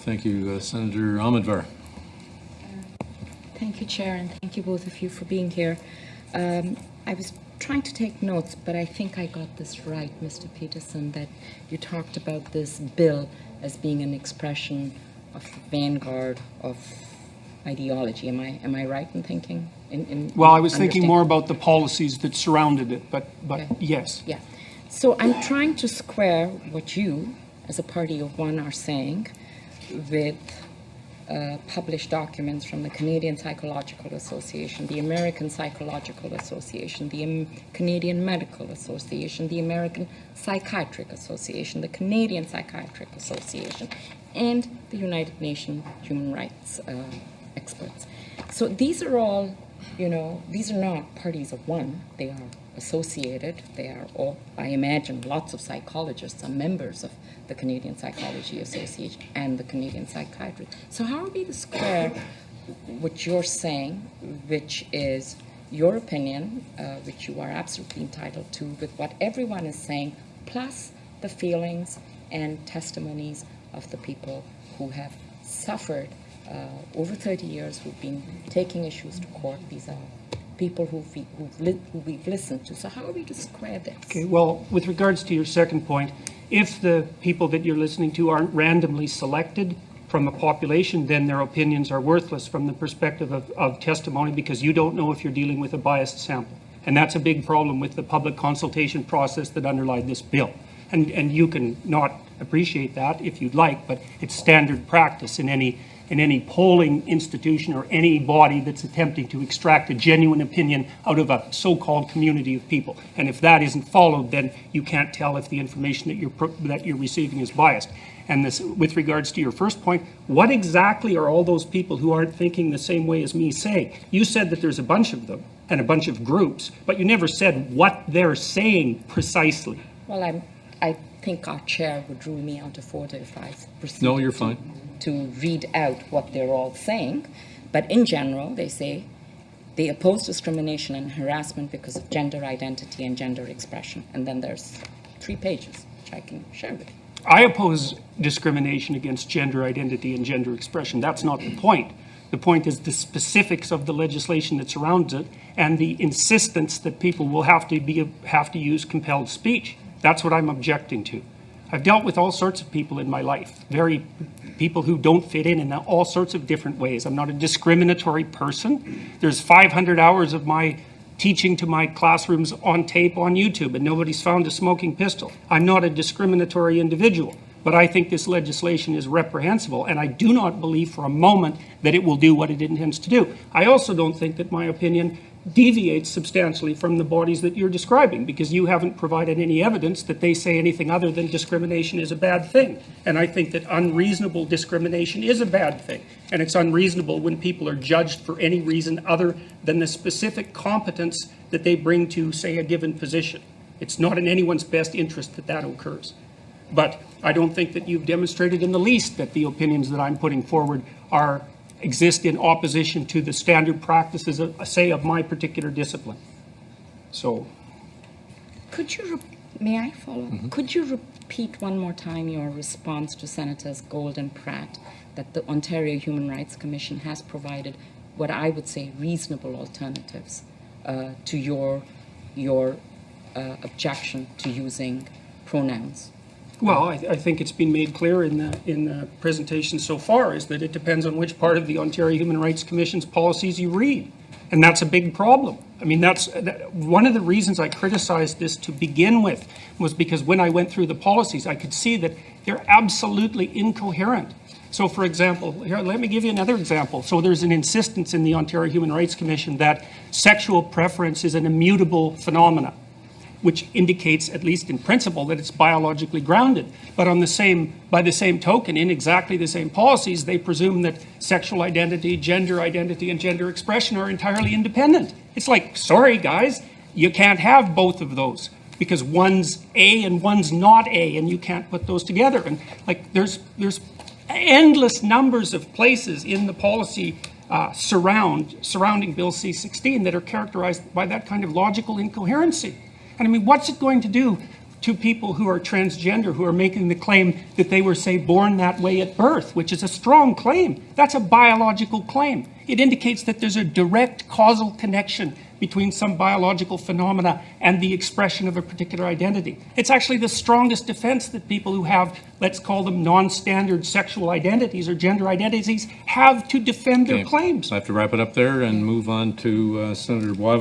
Thank you, Senator Ahmedvar. Thank you, Chair, and thank you both of you for being here. I was trying to take notes, but I think I got this right, Mr. Peterson, that you talked about this bill as being an expression of the vanguard of ideology. Am I right in thinking? Well, I was thinking more about the policies that surrounded it, but okay. Yes. Yeah. So I'm trying to square what you, as a party of one, are saying with published documents from the Canadian Psychological Association, the American Psychological Association, the Canadian Medical Association, the American Psychiatric Association, the Canadian Psychiatric Association, and the United Nations Human Rights experts. So these are all, these are not parties of one. They are associated. They are all, I imagine, lots of psychologists are members of the Canadian Psychology Association and the Canadian Psychiatry. So how are we to square what you're saying, which is your opinion, which you are absolutely entitled to, with what everyone is saying, plus the feelings and testimonies of the people who have suffered over 30 years, who've been taking issues to court? These are people who we've listened to. So how are we to square this? Okay, well, with regards to your second point, if the people that you're listening to aren't randomly selected from a population, then their opinions are worthless from the perspective of testimony, because you don't know if you're dealing with a biased sample. And that's a big problem with the public consultation process that underlied this bill. And you can not appreciate that if you'd like, but it's standard practice in any polling institution or any body that's attempting to extract a genuine opinion out of a so-called community of people. And if that isn't followed, then you can't tell if the information that you're receiving is biased. And this, with regards to your first point, what exactly are all those people who aren't thinking the same way as me saying? You said that there's a bunch of them and a bunch of groups, but you never said what they're saying precisely. Well, I think our chair would rule me out of order if I proceed. No, you're fine. To read out what they're all saying. But in general, they say they oppose discrimination and harassment because of gender identity and gender expression. And then there's 3 pages, which I can share with you. I oppose discrimination against gender identity and gender expression. That's not the point. The point is the specifics of the legislation that surrounds it and the insistence that people will have to use compelled speech. That's what I'm objecting to. I've dealt with all sorts of people in my life, people who don't fit in all sorts of different ways. I'm not a discriminatory person. There's 500 hours of my teaching to my classrooms on tape on YouTube, and nobody's found a smoking pistol. I'm not a discriminatory individual, but I think this legislation is reprehensible, and I do not believe for a moment that it will do what it intends to do. I also don't think that my opinion deviates substantially from the bodies that you're describing, because you haven't provided any evidence that they say anything other than discrimination is a bad thing. And I think that unreasonable discrimination is a bad thing. And it's unreasonable when people are judged for any reason other than the specific competence that they bring to, say, a given position. It's not in anyone's best interest that that occurs. But I don't think that you've demonstrated in the least that the opinions that I'm putting forward exist in opposition to the standard practices, say, of my particular discipline. So, may I follow? Mm-hmm. Could you repeat one more time your response to Senators Gold and Pratt that the Ontario Human Rights Commission has provided what I would say reasonable alternatives to your objection to using pronouns? Well, I think it's been made clear in the presentation so far is that it depends on which part of the Ontario Human Rights Commission's policies you read. And that's a big problem. I mean, one of the reasons I criticized this to begin with was because when I went through the policies, I could see that they're absolutely incoherent. So, for example, here, let me give you another example. So there's an insistence in the Ontario Human Rights Commission that sexual preference is an immutable phenomenon, which indicates, at least in principle, that it's biologically grounded. But by the same token, in exactly the same policies, they presume that sexual identity, and gender expression are entirely independent. It's like, sorry guys, you can't have both of those because one's A and one's not A, and you can't put those together. And like, there's endless numbers of places in the policy surrounding Bill C-16 that are characterized by that kind of logical incoherency. And I mean, what's it going to do to people who are transgender, who are making the claim that they were, say, born that way at birth, which is a strong claim. That's a biological claim. It indicates that there's a direct causal connection between some biological phenomena and the expression of a particular identity. It's actually the strongest defense that people who have, let's call them non-standard sexual identities or gender identities, have to defend their claims. I have to wrap it up there and move on to Senator Boisvert.